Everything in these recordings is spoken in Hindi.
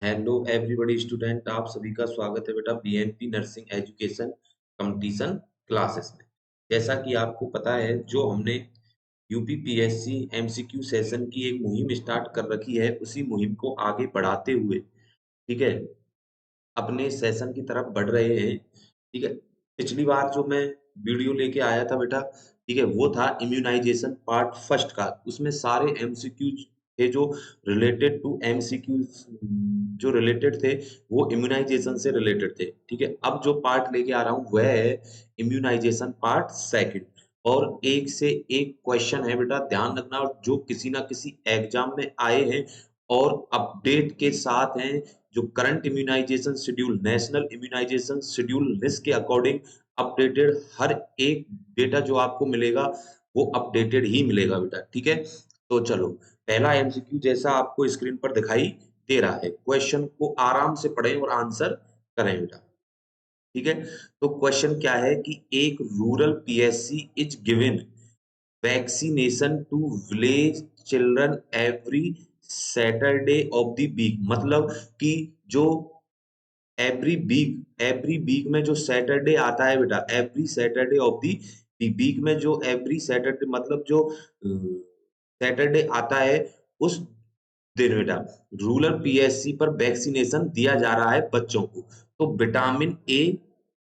हेलो एवरीबॉडी स्टूडेंट, आप सभी का स्वागत है बेटा BMP nursing education competition classes में। जैसा कि आपको पता है, जो हमने यूपीपीएससी एमसीक्यू सेशन की एक मुहिम स्टार्ट कर रखी है, उसी मुहिम को आगे बढ़ाते हुए, ठीक है, अपने सेशन की तरफ बढ़ रहे हैं। ठीक है, पिछली बार जो मैं वीडियो लेके आया था बेटा, ठीक है, वो था इम्यूनाइजेशन पार्ट फर्स्ट का। उसमें सारे एमसीक्यू थे जो रिलेटेड टू एमसीक्यू, जो रिलेटेड थे वो इम्यूनाइजेशन से रिलेटेड थे। ठीक है, अब जो पार्ट लेके आ रहा हूँ वह है इम्यूनाइजेशन पार्ट सेकंड। और एक से एक क्वेश्चन है बेटा, ध्यान रखना, और जो किसी ना किसी एग्जाम में आए हैं और अपडेट के साथ हैं। जो current immunisation schedule, national immunisation schedule list के अकॉर्डिंग अपडेटेड हर एक डेटा जो आपको मिलेगा वो अपडेटेड ही मिलेगा बेटा। ठीक है, तो चलो, पहला एमसीक्यू जैसा आपको स्क्रीन पर दिखाई दे रहा है, क्वेश्चन को आराम से पढ़ें और आंसर करें बेटा। ठीक है, तो क्वेश्चन क्या है कि एक rural PSC is given vaccination to village children every Saturday of the week. मतलब कि जो एवरी वीक में जो सैटरडे आता है बेटा, every Saturday of the week में जो एवरी सैटरडे, मतलब जो सैटरडे आता है, उस दिन बेटा रूरल पीएससी पर वैक्सीनेशन दिया जा रहा है बच्चों को। तो vitamin A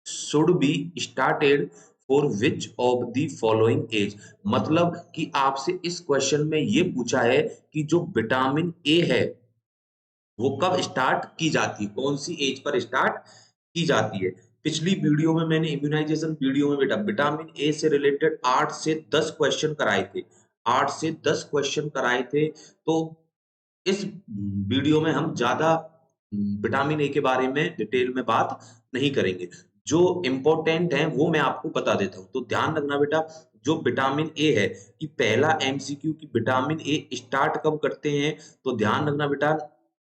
should be started for which of the following age. मतलब कि आपसे इस क्वेश्चन में ये पूछा है कि जो विटामिन ए है वो कब स्टार्ट की जाती है, कौन सी एज पर स्टार्ट की जाती है। पिछली वीडियो में मैंने इम्यूनाइजेशन वीडियो में बेटा विटामिन ए से रिलेटेड 8 से 10 क्वेश्चन कराए थे, 8 से 10 क्वेश्चन कराए थे। तो इस वीडियो में हम ज्यादा विटामिन ए के बारे में डिटेल में बात नहीं करेंगे। जो इम्पोर्टेंट है वो मैं आपको बता देता हूँ। तो ध्यान रखना बेटा, जो विटामिन ए है कि पहला एमसीक्यू की विटामिन ए स्टार्ट कब करते हैं, तो ध्यान रखना बेटा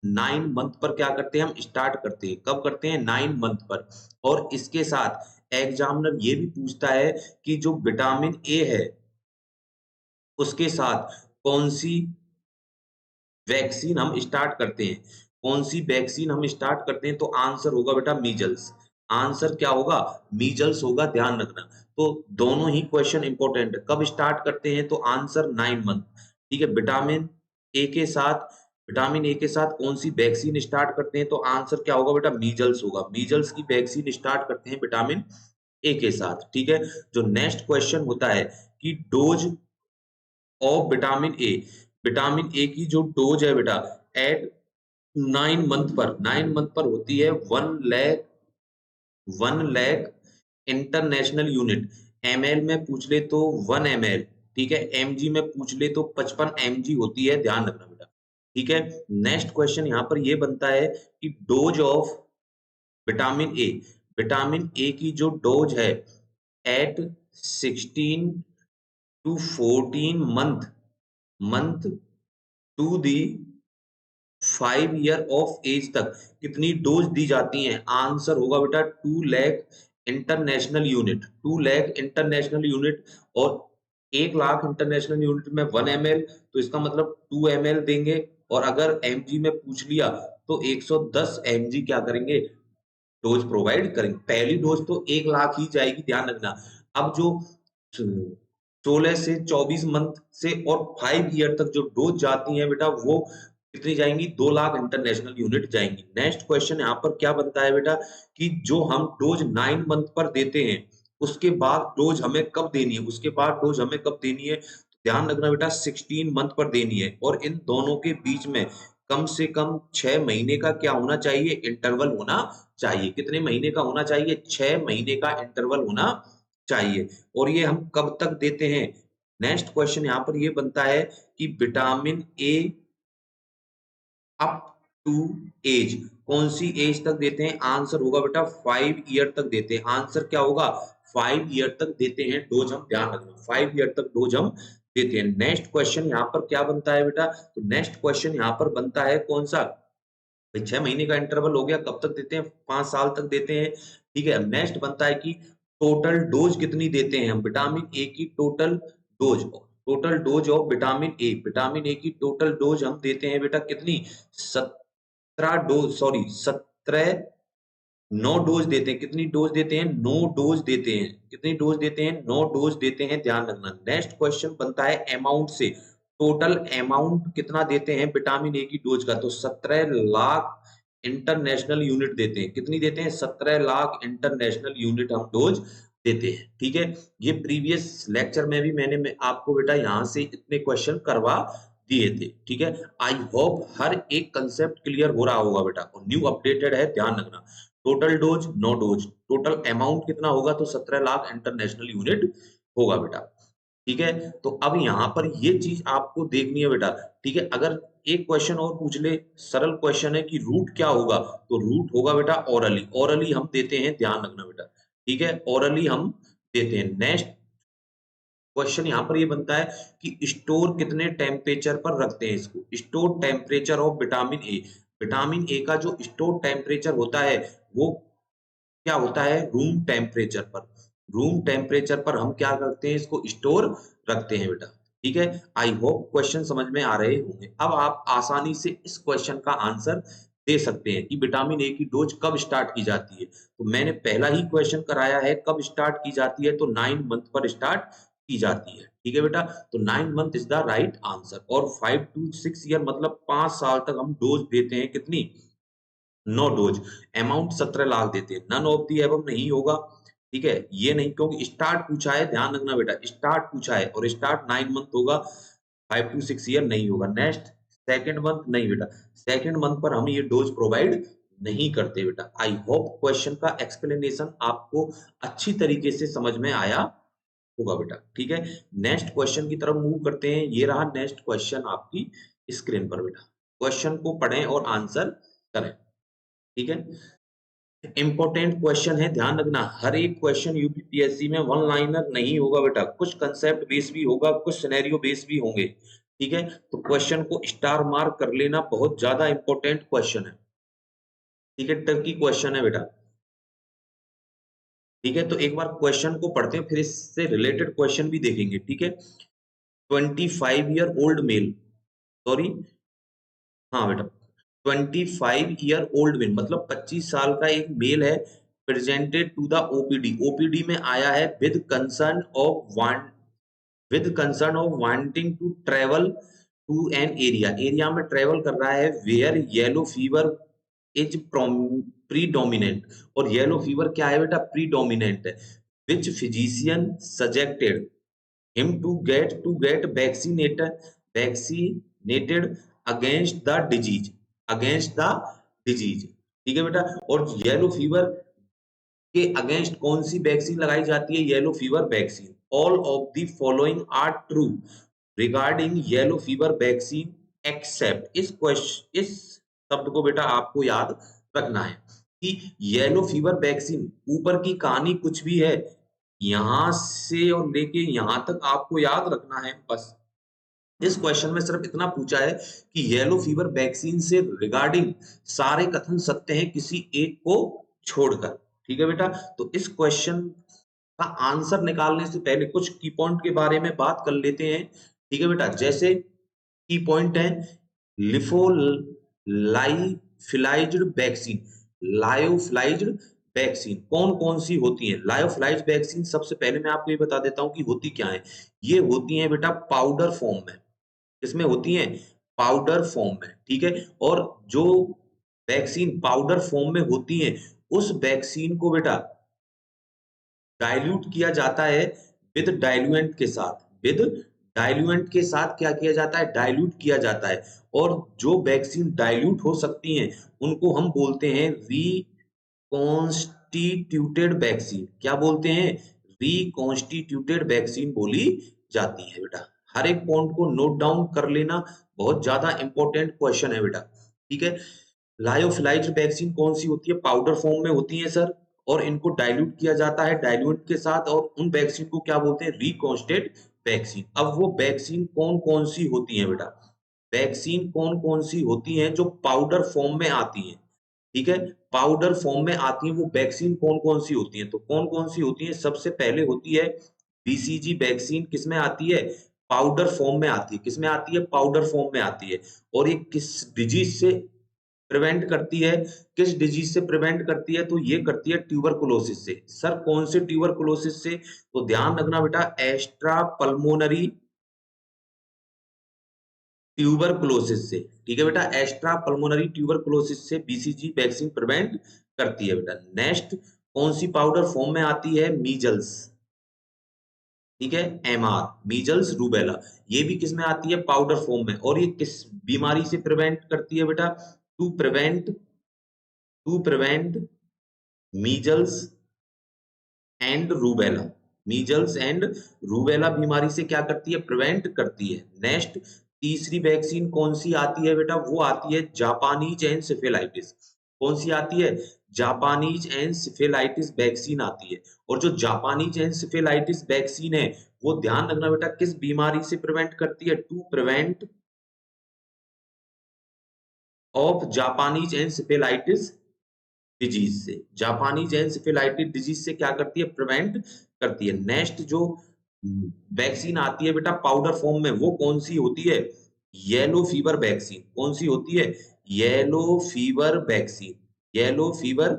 9 मंथ पर क्या करते हैं हम स्टार्ट करते हैं, कब करते हैं 9 मंथ पर। और इसके साथ एग्जामिनर ये भी पूछता है कि जो विटामिन ए है उसके साथ कौन सी वैक्सीन हम स्टार्ट करते हैं, कौन सी वैक्सीन हम स्टार्ट करते हैं, तो आंसर होगा बेटा मीजल्स। आंसर क्या होगा, मीजल्स होगा, ध्यान रखना। तो दोनों ही क्वेश्चन इंपॉर्टेंट है, कब स्टार्ट करते हैं, तो आंसर 9 मंथ। ठीक है, ए के साथ विटामिन ए के साथ कौन सी वैक्सीन स्टार्ट करते हैं, तो आंसर क्या होगा बेटा, मीजल्स होगा। मीजल्स की वैक्सीन स्टार्ट करते हैं विटामिन ए के साथ। ठीक है, जो नेक्स्ट क्वेश्चन होता है कि डोज ऑफ विटामिन ए की जो डोज है बेटा एट 9 मंथ पर होती है 1 लाख इंटरनेशनल यूनिट। एमएल में पूछ ले तो 1 ml, ठीक है, एमजी में पूछ ले तो 55 mg होती है, ध्यान रखना बेटा। ठीक है, नेक्स्ट क्वेश्चन यहाँ पर ये बनता है कि dose of vitamin A, vitamin A की जो डोज है at 16 to 14 month to the 5 year of age तक कितनी डोज दी जाती हैं, आंसर होगा बेटा 2 लाख इंटरनेशनल यूनिट। और 1 लाख इंटरनेशनल यूनिट में 1 ml, तो इसका मतलब 2 ml देंगे। और अगर एमजी में पूछ लिया तो 110 mg क्या करेंगे, डोज प्रोवाइड करेंगे। पहली डोज तो 1 लाख ही जाएगी, ध्यान रखना। अब जो 16 से 24 मंथ से और 5 ईयर तक जो डोज जाती है बेटा, वो कितनी जाएंगी, 2 लाख इंटरनेशनल यूनिट जाएंगी। नेक्स्ट क्वेश्चन यहाँ पर क्या बनता है बेटा कि जो हम डोज 9 मंथ पर देते हैं उसके बाद डोज हमें कब देनी है, उसके बाद डोज हमें कब देनी है, तो ध्यान रखना बेटा 16 मंथ पर देनी है। और इन दोनों के बीच में कम से कम 6 महीने का क्या होना चाहिए, इंटरवल होना चाहिए। कितने महीने का होना चाहिए, 6 महीने का इंटरवल होना चाहिए। और ये हम कब तक देते हैं, नेक्स्ट क्वेश्चन यहाँ पर ये बनता है कि vitamin A up to age, कौन सी एज तक देते हैं, आंसर होगा बेटा 5 ईयर तक देते हैं। आंसर क्या होगा, 5 ईयर तक देते हैं डोज हम, ध्यान रखना 5 ईयर तक डोज हम देते हैं। नेक्स्ट क्वेश्चन यहाँ पर क्या बनता है बेटा, तो नेक्स्ट क्वेश्चन यहाँ पर बनता है कौन सा, 6 महीने का इंटरवल हो गया, कब तक देते हैं, 5 साल तक देते हैं। ठीक है, नेक्स्ट बनता है कि टोटल डोज कितनी देते हैं हम, विटामिन ए की total dose of vitamin A की टोटल डोज हम देते हैं बेटा कितनी, 17 9 डोज देते हैं। कितनी डोज देते हैं? 9 डोज देते हैं। कितनी डोज देते हैं? 9 डोज देते हैं, ध्यान रखना। नेक्स्ट क्वेश्चन बनता है अमाउंट से। टोटल अमाउंट कितना देते हैं विटामिन ए की डोज का? तो 17 लाख इंटरनेशनल यूनिट देते हैं। कितनी देते हैं? 17 लाख इंटरनेशनल यूनिट हम डोज देते हैं। ठीक है, ये प्रीवियस लेक्चर में भी मैंने आपको बेटा यहाँ से इतने क्वेश्चन करवा दिए थे। ठीक है, आई होप हर एक कंसेप्ट क्लियर हो रहा होगा बेटा, और न्यू अपडेटेड है, ध्यान रखना। Total dose 9 dose, total amount कितना होगा? तो 17 लाख इंटरनेशनल यूनिट होगा बेटा। ठीक है, तो अब यहाँ पर ये चीज आपको देखनी है बेटा। ठीक है, अगर एक क्वेश्चन और पूछ ले, सरल क्वेश्चन है कि रूट क्या होगा, तो रूट होगा बेटा ओरली। ओरली हम देते हैं, ध्यान रखना बेटा। ठीक है, ओरली हम देते हैं। नेक्स्ट क्वेश्चन यहाँ पर ये बनता है कि स्टोर कितने टेम्परेचर पर रखते हैं इसको? Store temperature of vitamin A. Vitamin ए का जो स्टोर टेम्परेचर होता है वो क्या होता है? रूम टेम्परेचर पर। रूम टेम्परेचर पर हम क्या करते हैं? इसको स्टोर रखते हैं बेटा। ठीक है, आई होप क्वेश्चन समझ में आ रहे होंगे। अब आप आसानी से इस क्वेश्चन का आंसर दे सकते हैं कि विटामिन ए की डोज कब स्टार्ट की जाती है। तो मैंने पहला ही क्वेश्चन कराया है, कब स्टार्ट की जाती है? तो 9 मंथ पर स्टार्ट की जाती है। ठीक है बेटा, तो 9 month is the right answer. और 5 to 6 ईयर मतलब 5 साल तक हम डोज देते हैं। कितनी? 9 डोज। अमाउंट 17 लाख देते हैं। नन ऑफ दी एबव नहीं होगा। ठीक है, ये नहीं, क्योंकि स्टार्ट पूछा है, ध्यान रखना बेटा, स्टार्ट पूछा है और स्टार्ट 9 मंथ होगा, 5 to 6 ईयर नहीं होगा। नेक्स्ट सेकंड मंथ नहीं बेटा, सेकंड मंथ पर हम ये डोज प्रोवाइड नहीं करते बेटा। आई होप क्वेश्चन का एक्सप्लेनेशन आपको अच्छी तरीके से समझ में आया होगा बेटा। ठीक है, नेक्स्ट क्वेश्चन की तरफ मूव करते हैं। ये रहा नेक्स्ट क्वेश्चन आपकी स्क्रीन पर बेटा। क्वेश्चन को पढ़ें और आंसर करें। ठीक है, इंपॉर्टेंट क्वेश्चन है, ध्यान रखना। हर एक क्वेश्चन यूपीपीएससी में वन लाइनर नहीं होगा बेटा, कुछ कंसेप्ट बेस भी होगा, कुछ सिनेरियो बेस भी होंगे। ठीक है, तो क्वेश्चन को स्टार मार्क कर लेना, बहुत ज्यादा इंपॉर्टेंट क्वेश्चन है। ठीक है, टर्की क्वेश्चन है बेटा। ठीक है, तो एक बार क्वेश्चन को पढ़ते हैं, फिर इससे रिलेटेड क्वेश्चन भी देखेंगे। ठीक है, 25 ईयर ओल्ड मेल, सॉरी, हाँ बेटा, 25 ईयर ओल्ड मेल मतलब 25 साल का एक मेल है, presented to the OPD. OPD में आया है with concern of wanting to travel to an area. Area में ट्रेवल कर रहा है where yellow fever is predominant. और येलो फीवर क्या है बेटा? प्रीडोमिनेंट है। Which physician suggested him to get vaccinated against the disease। ठीक है बेटा, और येलो फीवर के अगेंस्ट कौन सी वैक्सीन लगाई जाती है? Yellow fever vaccine. All of the following are true regarding yellow fever vaccine except. इस शब्द को बेटा आपको याद रखना है कि येलो फीवर वैक्सीन, ऊपर की कहानी कुछ भी है, यहां से और लेके यहां तक आपको याद रखना है बस। इस क्वेश्चन में सिर्फ इतना पूछा है कि येलो फीवर वैक्सीन से रिगार्डिंग सारे कथन सत्य हैं, किसी एक को छोड़कर। ठीक है बेटा, तो इस क्वेश्चन का आंसर निकालने से पहले कुछ की पॉइंट के बारे में बात कर लेते हैं। ठीक है बेटा, जैसे की पॉइंट है लिफोलाइफिलाइज्ड वैक्सीन। लायोफिलाइज्ड वैक्सीन कौन कौन सी होती है? लायोफिलाइज्ड वैक्सीन सबसे पहले मैं आपको ये बता देता हूं कि होती क्या है। ये होती है बेटा पाउडर फॉर्म में। किसमें होती है? पाउडर फॉर्म में। ठीक है, और जो वैक्सीन पाउडर फॉर्म में होती है, उस वैक्सीन को बेटा डाइल्यूट किया जाता है विद डाइल्यूएंट के साथ। विद डाइल्यूएंट के साथ क्या किया जाता है? डाइल्यूट किया जाता है। और जो वैक्सीन डाइल्यूट हो सकती हैं उनको हम बोलते हैं रिकॉन्स्टिट्यूटेड वैक्सीन। क्या बोलते हैं? रिकॉन्स्टिट्यूटेड वैक्सीन बोली जाती है बेटा। हर एक पॉइंट को नोट डाउन कर लेना, बहुत ज्यादा इंपॉर्टेंट क्वेश्चन है बेटा। ठीक है, लायोफिलाइज्ड वैक्सीन कौन सी होती है? पाउडर फॉर्म में होती है सर, और इनको डाइल्यूट किया जाता है डाइल्यूएंट के साथ, और उन वैक्सीन को क्या बोलते हैं? रिकॉन्स्टेड वैक्सीन। अब वो वैक्सीन कौन कौन सी होती है बेटा? वैक्सीन कौन कौन सी होती है जो पाउडर फॉर्म में आती है? ठीक है, पाउडर फॉर्म में आती है वो वैक्सीन कौन कौन सी होती है? तो कौन कौन सी होती है? सबसे पहले होती है बीसीजी वैक्सीन। किसमें आती है? पाउडर फॉर्म में आती है। किसमें आती है? पाउडर फॉर्म में आती है। और ये किस डिजीज से प्रिवेंट करती है, किस डिजीज से प्रिवेंट करती है, तो ये करती है ट्यूबरकुलोसिस से। सर कौन से ट्यूबरकुलोसिस से, तो ध्यान रखना बेटा एक्स्ट्रा पल्मोनरी ट्यूबरकुलोसिस से, ठीक है बेटा, एक्स्ट्रा पल्मोनरी ट्यूबरकुलोसिस से बीसीजी वैक्सीन प्रिवेंट करती है बेटा। नेक्स्ट कौन सी पाउडर फॉर्म में आती है, मीजल्स, ठीक है, एमआर, मीजल्स रूबेला, ये भी किस में आती है, पाउडर फॉर्म में, और ये किस बीमारी से प्रिवेंट करती है बेटा, to prevent measles and rubella, measles and rubella बीमारी से क्या करती है, प्रिवेंट करती है। नेक्स्ट तीसरी वैक्सीन कौन सी आती है बेटा, वो आती है जापानीज एनसेफेलाइटिस। कौन सी आती है, जापानीज एनसेफेलाइटिस वैक्सीन आती है। और जो जापानीज एनसेफेलाइटिस वैक्सीन है वो ध्यान रखना बेटा किस बीमारी से प्रिवेंट करती है, to prevent of Japanese encephalitis disease से, जापानीज एनसेफेलाइटिस डिजीज से क्या करती है, प्रिवेंट करती है। नेक्स्ट जो वैक्सीन आती है बेटा पाउडर फॉर्म में, वो कौन सी होती है, येलो फीवर वैक्सीन। कौन सी होती है, yellow fever vaccine, yellow fever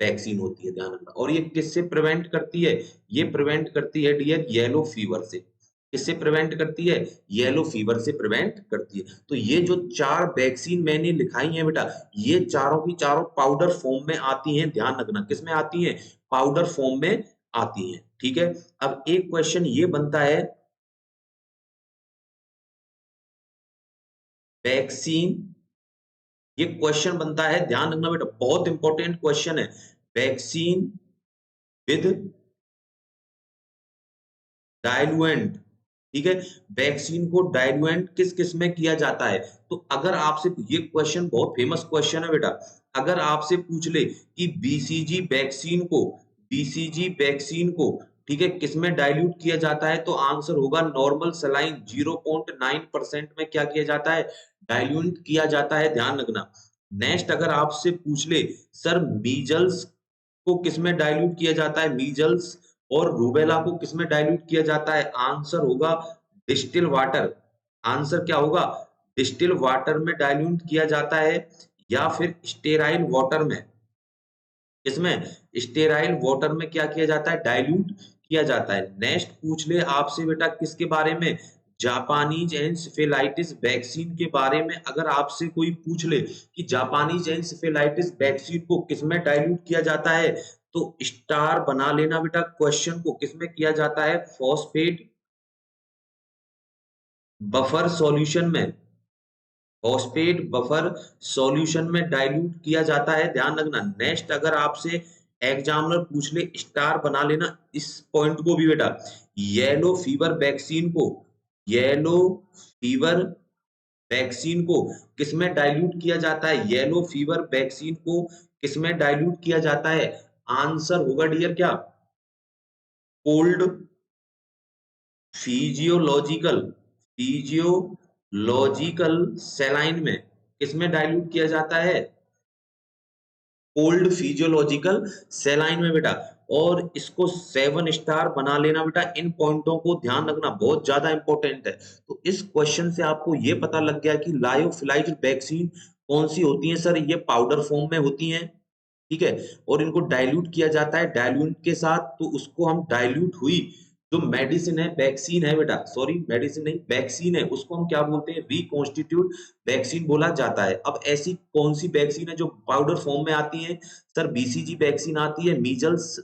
vaccine होती है, ध्यान रखना। और ये किससे प्रिवेंट करती है, ये प्रिवेंट करती है डियर येलो फीवर से। किससे प्रिवेंट करती है, येलो फीवर से प्रिवेंट करती है। तो ये जो चार वैक्सीन मैंने लिखाई है बेटा, ये चारों की चारों पाउडर फॉर्म में आती हैं, ध्यान रखना किस में आती हैं, पाउडर फॉर्म में आती हैं, ठीक है। अब एक क्वेश्चन ये बनता है, वैक्सीन, ये क्वेश्चन बनता है, ध्यान रखना बेटा बहुत इंपॉर्टेंट क्वेश्चन है, वैक्सीन विद डाइल्यूएंट, ठीक है, वैक्सीन को डाइल्यूएंट किस किस में किया जाता है। तो अगर आपसे ये क्वेश्चन बहुत फेमस क्वेश्चन है बेटा, अगर आपसे पूछ ले कि बीसीजी वैक्सीन को ठीक है किस में डाइल्यूट किया जाता है, तो आंसर होगा नॉर्मल सलाइन 0.9% में क्या किया जाता है, डाइल्यूट किया जाता है, ध्यान रखना। नेक्स्ट अगर आपसे पूछ ले सर मीजल्स को किसमें डाइल्यूट किया जाता है, मीजल्स और रूबेला को किसमें डाइल्यूट किया जाता है, आंसर होगा डिस्टिल वाटर। आंसर क्या होगा, डिस्टिल वाटर में डाइल्यूट किया जाता है, या फिर स्टेराइल वाटर में, इसमें स्टेराइल वाटर में क्या किया जाता है, डाइल्यूट किया जाता है। नेक्स्ट पूछ ले आपसे बेटा किसके बारे में, जापानीज एनसेफेलाइटिस वैक्सीन के बारे में। अगर आपसे कोई पूछ ले कि जापानीज एनसेफेलाइटिस वैक्सीन को किसमें डाइल्यूट किया जाता है, तो स्टार बना लेना बेटा, क्वेश्चन को किसमें किया जाता है, फॉस्फेट बफर सॉल्यूशन में, फॉस्फेट बफर सॉल्यूशन में डाइल्यूट किया जाता है, ध्यान रखना। नेक्स्ट अगर आपसे एग्जामिनर पूछ ले, स्टार बना लेना इस पॉइंट को भी बेटा, येलो फीवर वैक्सीन को, येलो फीवर वैक्सीन को किसमें डाइल्यूट किया जाता है, येलो फीवर वैक्सीन को किसमें डाइल्यूट किया जाता है, आंसर होगा डियर क्या, कोल्ड फिजियोलॉजिकल, फिजियोलॉजिकल सेलाइन में किसमें डाइल्यूट किया जाता है, कोल्ड फिजियोलॉजिकल सेलाइन में बेटा। और इसको 7 स्टार बना लेना बेटा, इन पॉइंटों को ध्यान रखना बहुत ज्यादा इंपॉर्टेंट है। तो इस क्वेश्चन से आपको ये पता लग गया कि लायोफिलाइज्ड वैक्सीन कौन सी होती है, सर ये पाउडर फॉर्म में होती हैं, ठीक है, और इनको डाइल्यूट किया जाता है डाइल्यूट के साथ, तो उसको हम डाइल्यूट हुई जो मेडिसिन है, वैक्सीन है बेटा, सॉरी मेडिसिन नहीं वैक्सीन है, उसको हम क्या बोलते हैं, रिकॉन्स्टिट्यूट वैक्सीन बोला जाता है। अब ऐसी कौन सी वैक्सीन है जो पाउडर फॉर्म में आती है, सर बीसीजी वैक्सीन आती है, मीजल्स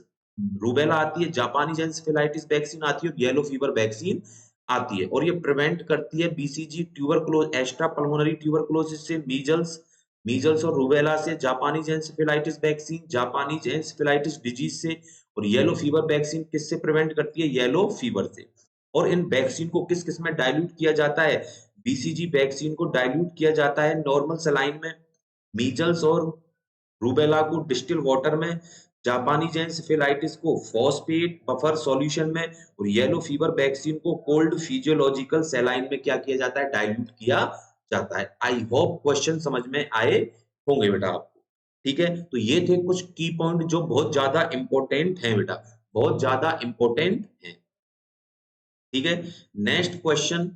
रूबेला आती है, जापानीज एन्सेफेलाइटिस वैक्सीन आती है, येलो फीवर वैक्सीन आती है। और ये प्रिवेंट करती है बीसीजी ट्यूबरकुलोज एक्स्ट्रा पल्मोनरी ट्यूबरकुलोसिस से, मीजल्स मीजल्स और रूबेला से, Japanese encephalitis vaccine Japanese encephalitis disease से, और येलो फीवर वैक्सीन किससे प्रिवेंट करती है, येलो फीवर से। और इन वैक्सीन को किस किस में डाइल्यूट किया जाता है, बीसीजी वैक्सीन को डाइल्यूट किया जाता है नॉर्मल सलाइन में, मीजल्स और रूबेला को डिस्टिल वाटर में, जापानीज एन्सेफेलाइटिस को फॉस्फेट बफर सॉल्यूशन में, और येलो फीवर वैक्सीन को कोल्ड फिजियोलॉजिकल सेलाइन में क्या किया जाता है, डाइल्यूट किया जाता है। आई होप क्वेश्चन समझ में आए होंगे बेटा आपको, ठीक है। तो ये थे कुछ की पॉइंट जो बहुत ज्यादा इंपॉर्टेंट हैं बेटा, बहुत ज्यादा इंपॉर्टेंट है, ठीक है। नेक्स्ट क्वेश्चन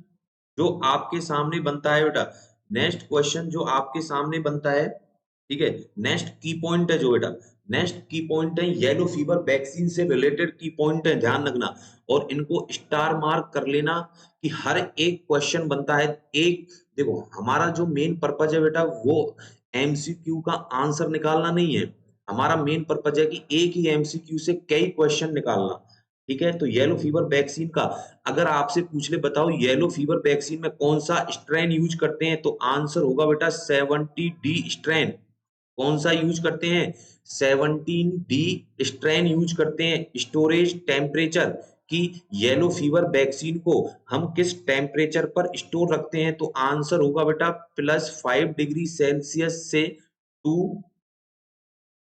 जो आपके सामने बनता है बेटा, नेक्स्ट क्वेश्चन जो आपके सामने बनता है ठीक है। नेक्स्ट की पॉइंट है जो बेटा, नेक्स्ट की पॉइंट है येलो फीवर वैक्सीन से रिलेटेड की पॉइंट है, ध्यान रखना और इनको स्टार मार्क कर लेना कि हर एक क्वेश्चन बनता है एक। देखो हमारा जो मेन पर्पज है बेटा वो एमसीक्यू का आंसर निकालना नहीं है, हमारा मेन पर्पज है कि एक ही एमसीक्यू से कई क्वेश्चन निकालना। ठीक है, तो येलो फीवर वैक्सीन का अगर आपसे पूछ ले बताओ येलो फीवर वैक्सीन में कौन सा स्ट्रेन यूज करते हैं, तो आंसर होगा बेटा 70D स्ट्रेन। कौन सा यूज करते हैं? 17D स्ट्रेन यूज करते हैं। स्टोरेज टेम्परेचर की येलो फीवर वैक्सीन को हम किस टेम्परेचर पर स्टोर रखते हैं, तो आंसर होगा बेटा +5 डिग्री सेल्सियस से टू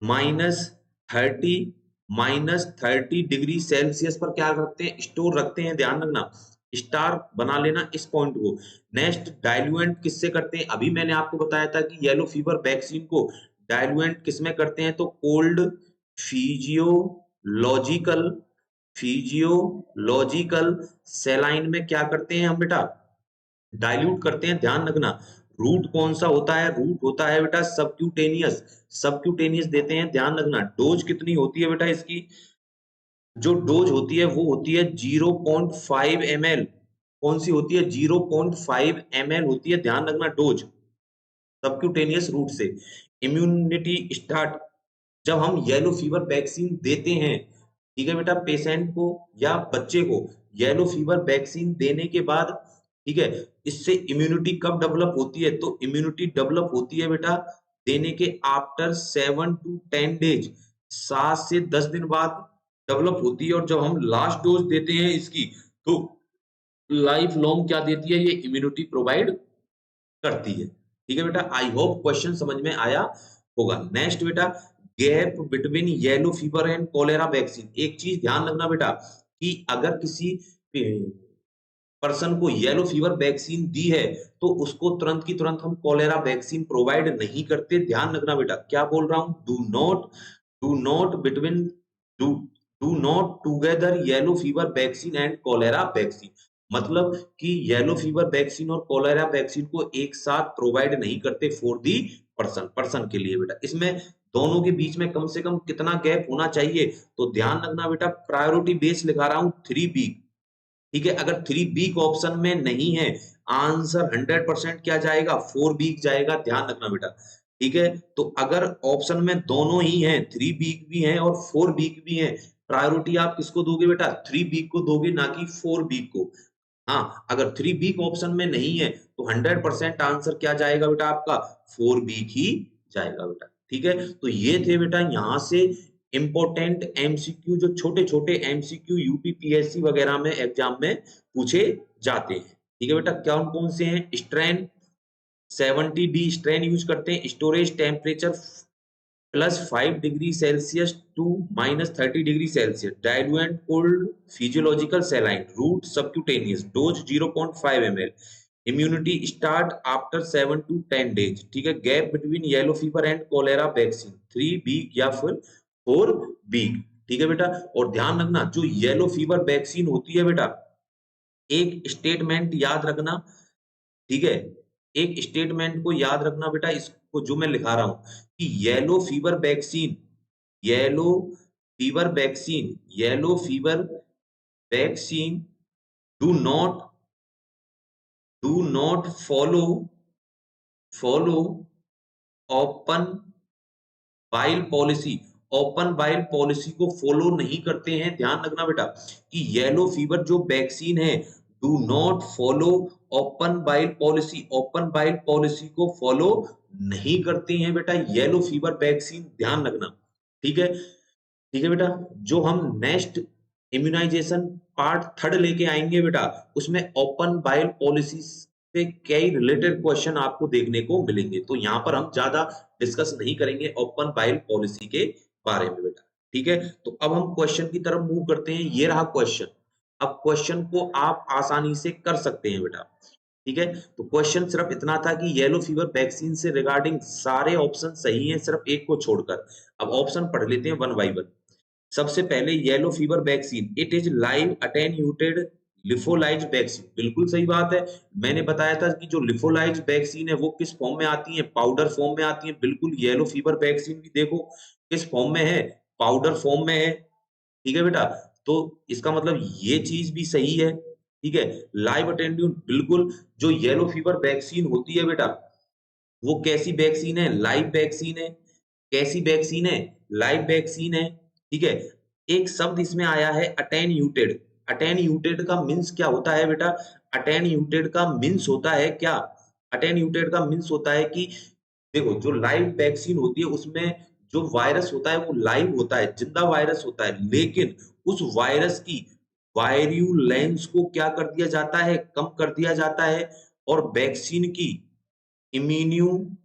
-30 -30 डिग्री सेल्सियस पर क्या रखते हैं, स्टोर रखते हैं, ध्यान रखना। स्टार बना लेना इस पॉइंट को। नेक्स्ट डाइल्यूएंट किससे करते हैं, अभी मैंने आपको बताया था कि येलो फीवर वैक्सीन को डाइल्यूएंट किसमें करते हैं, तो कोल्ड फिजियोलॉजिकल फिजियोलॉजिकल सेलाइन में क्या करते हैं हम बेटा, डाइल्यूट करते हैं, ध्यान रखना। रूट कौन सा होता है, रूट होता है बेटा सबक्यूटेनियस, सबक्यूटेनियस देते हैं, ध्यान रखना। डोज कितनी होती है बेटा इसकी, जो डोज होती है वो होती है 0.5 ml। कौन सी होती है, 0.5 ml होती है, ध्यान रखना डोज सबक्यूटेनियस रूट से। इम्यूनिटी स्टार्ट जब हम येलो फीवर वैक्सीन देते हैं, ठीक है बेटा, पेशेंट को या बच्चे को येलो फीवर वैक्सीन देने के बाद, ठीक है, इससे इम्यूनिटी कब डेवलप होती है, तो इम्यूनिटी डेवलप होती है बेटा देने के आफ्टर 7 to 10 डेज, 7 से 10 दिन बाद डेवलप होती है। और जब हम लास्ट डोज देते हैं इसकी, तो लाइफ लॉन्ग क्या देती है, ये इम्यूनिटी प्रोवाइड करती है। ठीक है बेटा, आई होप क्वेश्चन समझ में आया होगा। नेक्स्ट बेटा, gap between yellow fever and cholera vaccine. एक चीज ध्यान रखना बेटा कि अगर किसी पर्सन को येलो फीवर वैक्सीन दी है तो उसको तुरंत की तुरंत हम कोलेरा वैक्सीन प्रोवाइड नहीं करते, ध्यान रखना बेटा। क्या बोल रहा हूं, do not between do do not together yellow fever vaccine and cholera vaccine. मतलब कि येलो फीवर वैक्सीन और कोलेरा वैक्सीन को एक साथ प्रोवाइड नहीं करते फॉर दी पर्सन के लिए बेटा। इसमें दोनों के बीच में कम से कम कितना गैप होना चाहिए, तो ध्यान रखना बेटा प्रायोरिटी बेस लिखा रहा हूं 3 वीक। ठीक है, अगर 3 वीक ऑप्शन में नहीं है, आंसर 100% क्या जाएगा, 4 वीक जाएगा, ध्यान रखना बेटा। ठीक है, तो अगर ऑप्शन में दोनों ही हैं, 3 वीक भी हैं और 4 वीक भी हैं, प्रायोरिटी आप किसको दोगे बेटा, 3 वीक को दोगे, ना कि 4 वीक को। हाँ, अगर 3 वीक ऑप्शन में नहीं है तो 100% आंसर क्या जाएगा बेटा आपका, 4 वीक ही जाएगा बेटा। ठीक है, तो ये थे बेटा यहाँ से इंपॉर्टेंट एमसीक्यू, जो छोटे छोटे एमसीक्यू यूपीपीएससी वगैरह में एग्जाम में पूछे जाते हैं। ठीक है बेटा, कौन कौन से हैं, स्ट्रेन 70D स्ट्रेन यूज करते हैं। Storage temperature +5 degree Celsius to -30 degree Celsius. Diluent cold physiological saline. Route subcutaneous. Dose 0.5 ml। Immunity start after 7 to 10 days. ठीक है, gap between yellow fever and cholera vaccine 3 week या फिर 4 वीक। ठीक है बेटा, और ध्यान रखना जो येलो फीवर वैक्सीन होती है बेटा, एक स्टेटमेंट याद रखना। ठीक है, एक स्टेटमेंट को याद रखना बेटा, इसको जो मैं लिखा रहा हूं कि yellow fever vaccine yellow fever vaccine do not follow open bile policy. Open bile policy को फॉलो नहीं करते हैं, ध्यान रखना बेटा कि येलो फीवर जो वैक्सीन है, do not follow open bile policy. Open bile policy को फॉलो नहीं करते हैं बेटा येलो फीवर वैक्सीन, ध्यान रखना। ठीक है, ठीक है बेटा, जो हम नेक्स्ट इम्यूनाइजेशन पार्ट थर्ड लेके आएंगे बेटा, उसमें ओपन बाइल पॉलिसी से कई रिलेटेड क्वेश्चन आपको देखने को मिलेंगे। तो यहाँ पर हम ज्यादा डिस्कस नहीं करेंगे ओपन बाइल पॉलिसी के बारे में बेटा। ठीक है, तो अब हम क्वेश्चन की तरफ मूव करते हैं। ये रहा क्वेश्चन। अब क्वेश्चन को आप आसानी से कर सकते हैं बेटा। ठीक है, तो क्वेश्चन सिर्फ इतना था कि येलो फीवर वैक्सीन से रिगार्डिंग सारे ऑप्शन सही हैं सिर्फ एक को छोड़कर। अब ऑप्शन पढ़ लेते हैं वन बाय वन। सबसे पहले yellow fever vaccine, it is live attenuated lyophilised vaccine, बिल्कुल सही बात है। मैंने बताया था कि जो लिफोलाइज वैक्सीन है वो किस फॉर्म में आती है, पाउडर फॉर्म में आती है। बिल्कुल येलो फीवर वैक्सीन भी देखो किस फॉर्म में है, पाउडर फॉर्म में है। ठीक है बेटा, तो इसका मतलब ये चीज भी सही है। ठीक है, लाइव अटेन्यूएंट, बिल्कुल जो येलो फीवर वैक्सीन होती है बेटा, वो कैसी वैक्सीन है, लाइव वैक्सीन है। कैसी वैक्सीन है, लाइव वैक्सीन है। ठीक है, एक शब्द इसमें आया है अटेन्यूटेड। अटेन्यूटेड का मीन्स क्या होता है बेटा, अटेन्यूटेड का मीन्स होता है क्या, अटेन्यूटेड का मीन्स होता है कि देखो जो लाइव वैक्सीन होती है उसमें जो वायरस होता है वो लाइव होता है, जिंदा वायरस होता है, लेकिन उस वायरस की वायरुलेंस को क्या कर दिया जाता है, कम कर दिया जाता है, और वैक्सीन की इम्यूनोजेनिसिटी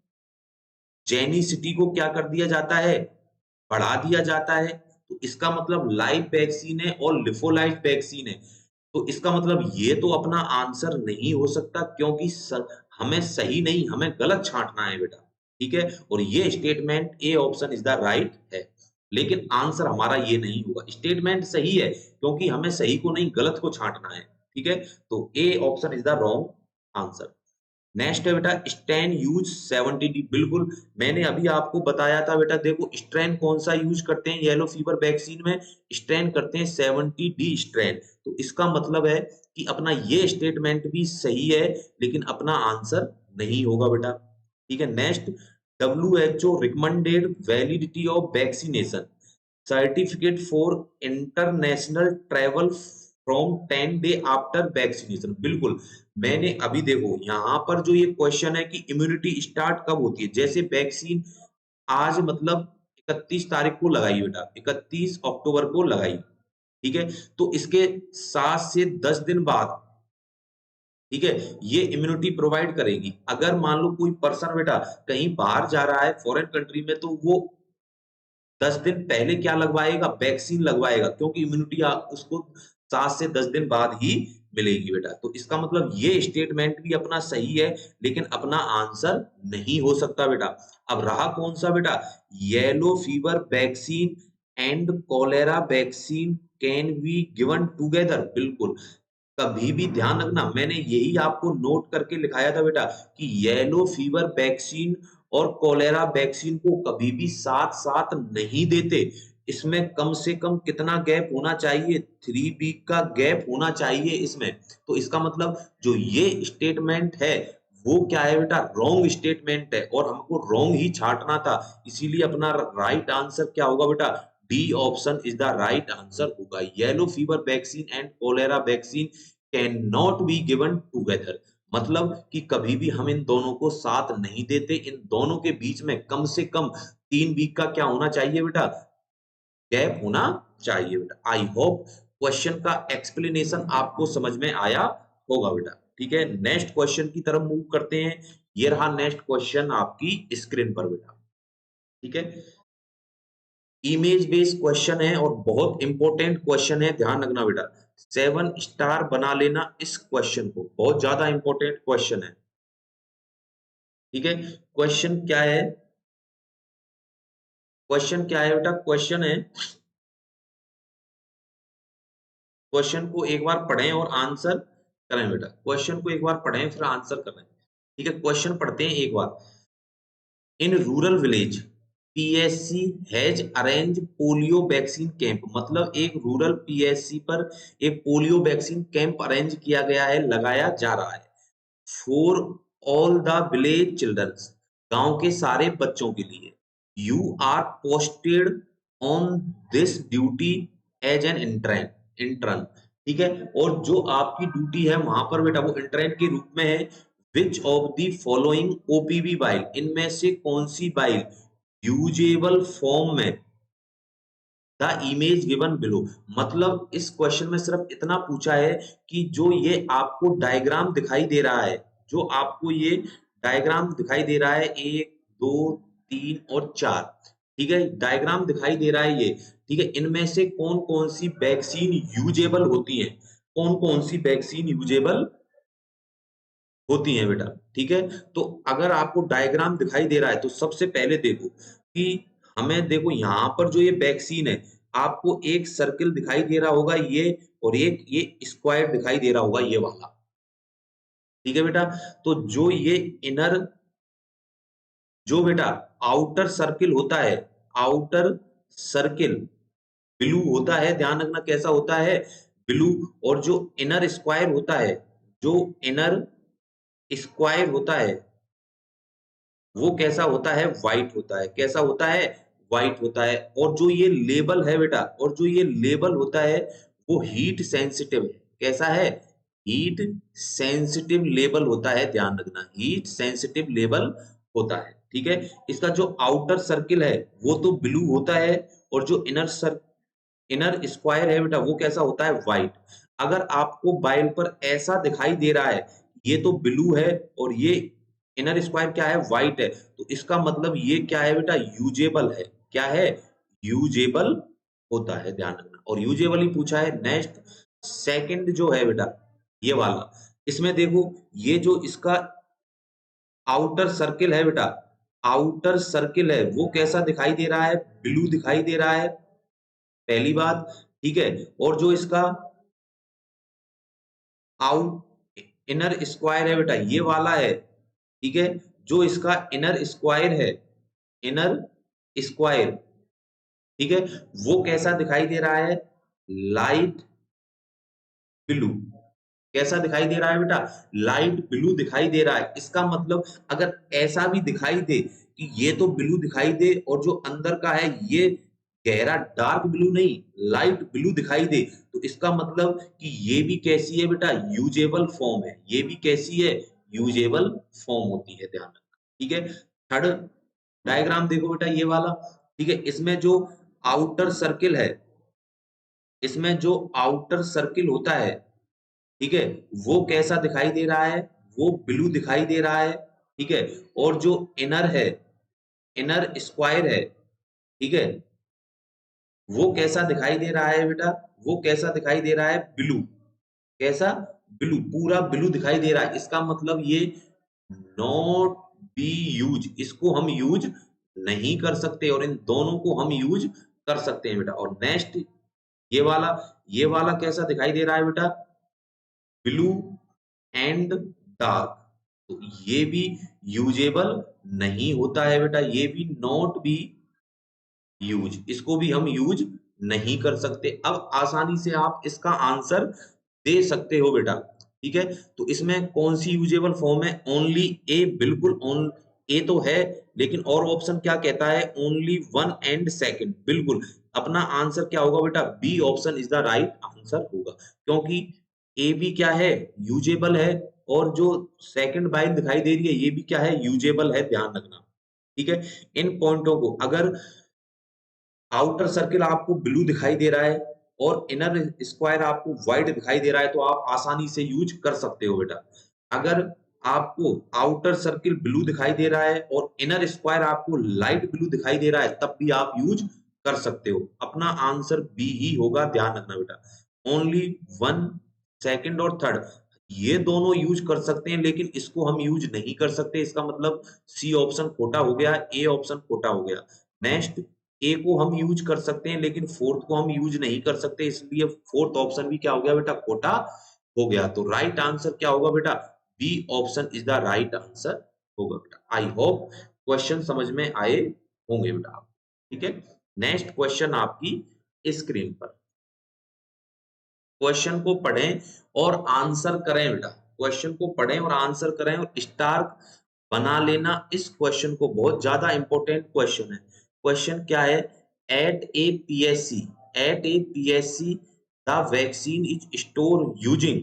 को क्या कर दिया जाता है, बढ़ा दिया जाता है। तो इसका मतलब लाइव वैक्सीन है और लिफोलाइट वैक्सीन है। तो इसका मतलब ये तो अपना आंसर नहीं हो सकता, क्योंकि हमें सही नहीं, हमें गलत छांटना है बेटा। ठीक है, और ये statement A option is the right है, लेकिन आंसर हमारा ये नहीं होगा। स्टेटमेंट सही है क्योंकि हमें सही को नहीं गलत को छांटना है। ठीक है, तो A option is the wrong answer. Next है बेटा स्ट्रेन यूज 70D, बिल्कुल मैंने अभी आपको बताया था बेटा। देखो स्ट्रेन कौन सा यूज करते हैं येलो फीवर वैक्सीन में, स्ट्रेन करते हैं 70D स्ट्रेन। तो इसका मतलब है कि अपना ये स्टेटमेंट भी सही है, लेकिन अपना आंसर नहीं होगा बेटा। ठीक है, next WHO recommended validity of vaccination certificate for international travel from 10 day after vaccination, बिल्कुल मैंने अभी देखो यहाँ पर जो ये क्वेश्चन है कि इम्यूनिटी स्टार्ट कब होती है, जैसे वैक्सीन आज मतलब 31 तारीख को लगाई बेटा, 31 अक्टूबर को लगाई। ठीक है, तो इसके 7 से 10 दिन बाद, ठीक है, ये इम्यूनिटी प्रोवाइड करेगी। अगर मान लो कोई पर्सन बेटा कहीं बाहर जा रहा है फॉरेन कंट्री में, तो वो 10 दिन पहले क्या लगवाएगा, वैक्सीन लगवाएगा, क्योंकि इम्यूनिटी उसको 7 से 10 दिन बाद ही मिलेगी बेटा। तो इसका मतलब ये स्टेटमेंट भी अपना सही है, लेकिन अपना आंसर नहीं हो सकता बेटा। अब रहा कौन सा बेटा, yellow fever vaccine and cholera vaccine can be given together, बिल्कुल कभी भी ध्यान रखना, मैंने यही आपको नोट करके लिखाया था बेटा कि येलो फीवर वैक्सीन और कोलेरा वैक्सीन को कभी भी साथ साथ नहीं देते। इसमें कम से कम कितना गैप होना चाहिए, 3 वीक का गैप होना चाहिए इसमें। तो इसका मतलब जो ये स्टेटमेंट है वो क्या है बेटा, रॉन्ग स्टेटमेंट है, और हमको रॉन्ग ही छांटना था। इसीलिए अपना राइट आंसर क्या होगा बेटा, D option is the right answer होगा। Yellow fever vaccine and cholera vaccine can not be given together, मतलब कि कभी भी हम इन दोनों को साथ नहीं देते। इन दोनों के बीच में कम से कम 3 वीक का क्या होना चाहिए बेटा, गैप होना चाहिए बेटा। आई होप क्वेश्चन का एक्सप्लेनेशन आपको समझ में आया होगा बेटा। ठीक है, नेक्स्ट क्वेश्चन की तरफ मूव करते हैं। ये रहा नेक्स्ट क्वेश्चन आपकी स्क्रीन पर बेटा। ठीक है, इमेज बेस्ड क्वेश्चन है और बहुत इंपॉर्टेंट क्वेश्चन है, ध्यान रखना बेटा। 7 स्टार बना लेना इस क्वेश्चन को, बहुत ज्यादा इंपॉर्टेंट क्वेश्चन है। ठीक है, क्वेश्चन क्या है, क्वेश्चन क्या है बेटा, क्वेश्चन है, क्वेश्चन को एक बार पढ़ें और आंसर करें बेटा। क्वेश्चन को एक बार पढ़ें फिर आंसर करें। ठीक है, क्वेश्चन पढ़ते हैं एक बार। In rural village PSC has arrange polio vaccine camp, मतलब एक रूरल पीएससी पर एक पोलियो वैक्सीन कैंप अरेंज किया गया है, लगाया जा रहा है for all the village childrens, गांव के सारे बच्चों के लिए। You are posted on this duty as an intern, intern. ठीक है, और जो आपकी ड्यूटी है वहां पर बेटा वो इंटर्न के रूप में है। विच of the following OPV bile, इनमें से कौन सी बाइल यूजेबल फॉर्म में द इमेज गिवन बिलो, मतलब इस क्वेश्चन में सिर्फ इतना पूछा है कि जो ये आपको डायग्राम दिखाई दे रहा है, जो आपको ये डायग्राम दिखाई दे रहा है 1 2 3 और 4, ठीक है, डायग्राम दिखाई दे रहा है ये। ठीक है, इनमें से कौन कौन सी वैक्सीन यूजेबल होती है, कौन कौन सी वैक्सीन यूजेबल होती हैं बेटा। ठीक है, तो अगर आपको डायग्राम दिखाई दे रहा है तो सबसे पहले देखो कि हमें देखो यहाँ पर जो ये वैक्सीन है, आपको एक सर्किल दिखाई दे रहा होगा, ये और एक ये स्क्वायर दिखाई दे रहा होगा ये वाला। ठीक है बेटा, तो जो ये इनर, जो बेटा आउटर सर्किल होता है, आउटर सर्किल ब्लू होता है, ध्यान रखना कैसा होता है, ब्लू। और जो इनर स्क्वायर होता है, जो इनर स्क्वायर होता है वो कैसा होता है, व्हाइट होता है। कैसा होता है, व्हाइट होता है। और जो ये लेबल है बेटा, और जो ये लेबल होता है वो हीट सेंसिटिव है। कैसा है, हीट सेंसिटिव लेबल होता है, ध्यान रखना, हीट सेंसिटिव लेबल होता है। ठीक है, इसका जो आउटर सर्किल है वो तो ब्लू होता है, और जो इनर स्क्वायर है बेटा वो कैसा होता है, व्हाइट। अगर आपको बाइल पर ऐसा दिखाई दे रहा है ये तो ब्लू है और ये इनर स्क्वायर क्या है, व्हाइट है, तो इसका मतलब ये क्या है बेटा, यूजेबल है। क्या है, यूजेबल होता है, ध्यान रखना। और यूजेबल ही पूछा है। नेक्स्ट सेकंड जो है बेटा ये वाला, इसमें देखो ये जो इसका आउटर सर्किल है बेटा, आउटर सर्किल है वो कैसा दिखाई दे रहा है, ब्लू दिखाई दे रहा है, पहली बात। ठीक है, और जो इसका आउट इनर स्क्वायर है बेटा ये वाला है। ठीक है, जो इसका इनर स्क्वायर है, इनर स्क्वायर, ठीक है, वो कैसा दिखाई दे रहा है, लाइट ब्लू। कैसा दिखाई दे रहा है बेटा, लाइट ब्लू दिखाई दे रहा है। इसका मतलब अगर ऐसा भी दिखाई दे कि ये तो ब्लू दिखाई दे और जो अंदर का है ये गहरा डार्क ब्लू नहीं, लाइट ब्लू दिखाई दे, तो इसका मतलब कि ये भी कैसी है बेटा, यूजेबल फॉर्म है। ये भी कैसी है, यूजेबल फॉर्म होती है, ध्यान रखना। ठीक है, थर्ड डायग्राम देखो बेटा ये वाला। ठीक है, इसमें जो आउटर सर्किल है, इसमें जो आउटर सर्किल होता है, ठीक है, वो कैसा दिखाई दे रहा है, वो ब्लू दिखाई दे रहा है। ठीक है, और जो इनर है, इनर स्क्वायर है, ठीक है, वो कैसा दिखाई दे रहा है बेटा, वो कैसा दिखाई दे रहा है, ब्लू। कैसा, ब्लू, पूरा ब्लू दिखाई दे रहा है। इसका मतलब ये नॉट बी यूज, इसको हम यूज नहीं कर सकते, और इन दोनों को हम यूज कर सकते हैं बेटा। और नेक्स्ट ये वाला, ये वाला कैसा दिखाई दे रहा है बेटा, ब्लू एंड डार्क, तो ये भी यूजेबल नहीं होता है बेटा, ये भी नॉट बी यूज, इसको भी हम यूज नहीं कर सकते। अब आसानी से आप इसका आंसर दे सकते हो बेटा। ठीक है, तो इसमें कौन सी यूजेबल फॉर्म है, ओनली ए, बिल्कुल ओन ए तो है, लेकिन और ऑप्शन क्या कहता है, ओनली वन एंड सेकंड, बिल्कुल। अपना आंसर क्या होगा बेटा, B option is the right answer होगा, क्योंकि ए भी क्या है, यूजेबल है, और जो सेकंड बाइक दिखाई दे रही है ये भी क्या है, यूजेबल है, ध्यान रखना। ठीक है, इन पॉइंटों को, अगर आउटर सर्किल आपको ब्लू दिखाई दे रहा है और इनर स्क्वायर आपको व्हाइट दिखाई दे रहा है तो आप आसानी से यूज कर सकते हो बेटा। अगर आपको आउटर सर्किल ब्लू दिखाई दे रहा है और इनर स्क्वायर आपको लाइट ब्लू दिखाई दे रहा है तब भी आप यूज कर सकते हो। अपना आंसर बी ही होगा, ध्यान रखना बेटा। ओनली वन, सेकंड और थर्ड ये दोनों यूज कर सकते हैं, लेकिन इसको हम यूज नहीं कर सकते। इसका मतलब सी ऑप्शन खोटा हो गया, ए ऑप्शन खोटा हो गया। नेक्स्ट, ए को हम यूज कर सकते हैं लेकिन फोर्थ को हम यूज नहीं कर सकते, इसलिए फोर्थ ऑप्शन भी क्या हो गया बेटा, खोटा हो गया। तो राइट आंसर क्या होगा बेटा, B option is the right answer होगा बेटा। आई होप क्वेश्चन समझ में आए होंगे बेटा आप। ठीक है, नेक्स्ट क्वेश्चन आपकी स्क्रीन पर, क्वेश्चन को पढ़ें और आंसर करें बेटा। क्वेश्चन को पढ़ें और आंसर करें और स्टार बना लेना। इस क्वेश्चन को, बहुत ज्यादा इंपॉर्टेंट क्वेश्चन है। क्वेश्चन क्या है, at a PSC, at a PSC the vaccine is store using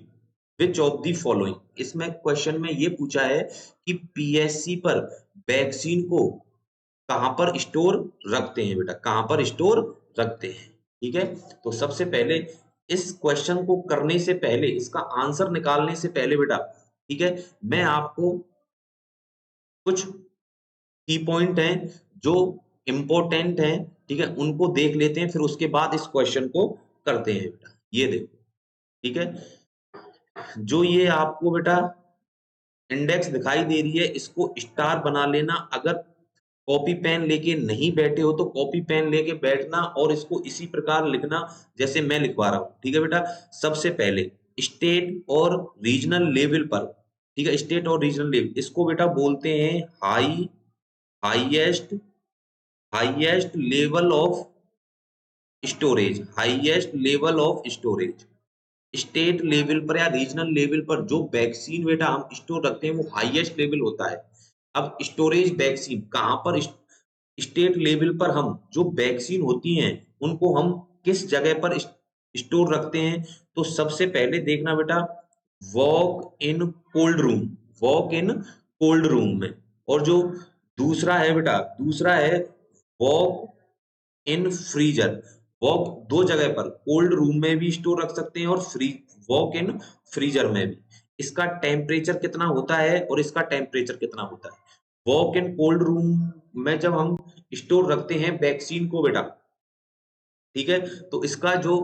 which of the following. इसमें क्वेश्चन में ये पूछा है कि पीएससी पर वैक्सीन को कहां पर स्टोर रखते हैं बेटा, कहां पर स्टोर रखते हैं। ठीक है, तो सबसे पहले इस क्वेश्चन को करने से पहले, इसका आंसर निकालने से पहले बेटा, ठीक है, मैं आपको कुछ की पॉइंट हैं जो इंपॉर्टेंट हैं, ठीक है, उनको देख लेते हैं, फिर उसके बाद इस क्वेश्चन को करते हैं बेटा। ये देखो, ठीक है, जो ये आपको बेटा इंडेक्स दिखाई दे रही है इसको स्टार बना लेना। अगर कॉपी पेन लेके नहीं बैठे हो तो कॉपी पेन लेके बैठना और इसको इसी प्रकार लिखना जैसे मैं लिखवा रहा हूँ। ठीक है बेटा, सबसे पहले स्टेट और रीजनल लेवल पर, ठीक है, स्टेट और रीजनल लेवल, इसको बेटा बोलते हैं highest highest level of storage, highest level of storage. State level पर या रीजनल लेवल पर जो वैक्सीन बेटा हम स्टोर रखते हैं वो हाईएस्ट लेवल होता है। अब स्टोरेज वैक्सीन कहाँ पर, स्टेट लेवल पर हम जो वैक्सीन होती हैं उनको हम किस जगह पर स्टोर रखते हैं, तो सबसे पहले देखना बेटा walk in cold room, walk in cold room में। और जो दूसरा है बेटा, दूसरा है वॉक इन फ्रीजर। वॉक दो जगह पर, कोल्ड रूम में भी स्टोर रख सकते हैं और वॉक इन फ्रीजर में भी। इसका टेम्परेचर कितना होता है और इसका टेम्परेचर कितना होता है। वॉक इन कोल्ड रूम में जब हम स्टोर रखते हैं वैक्सीन को बेटा, ठीक है, तो इसका जो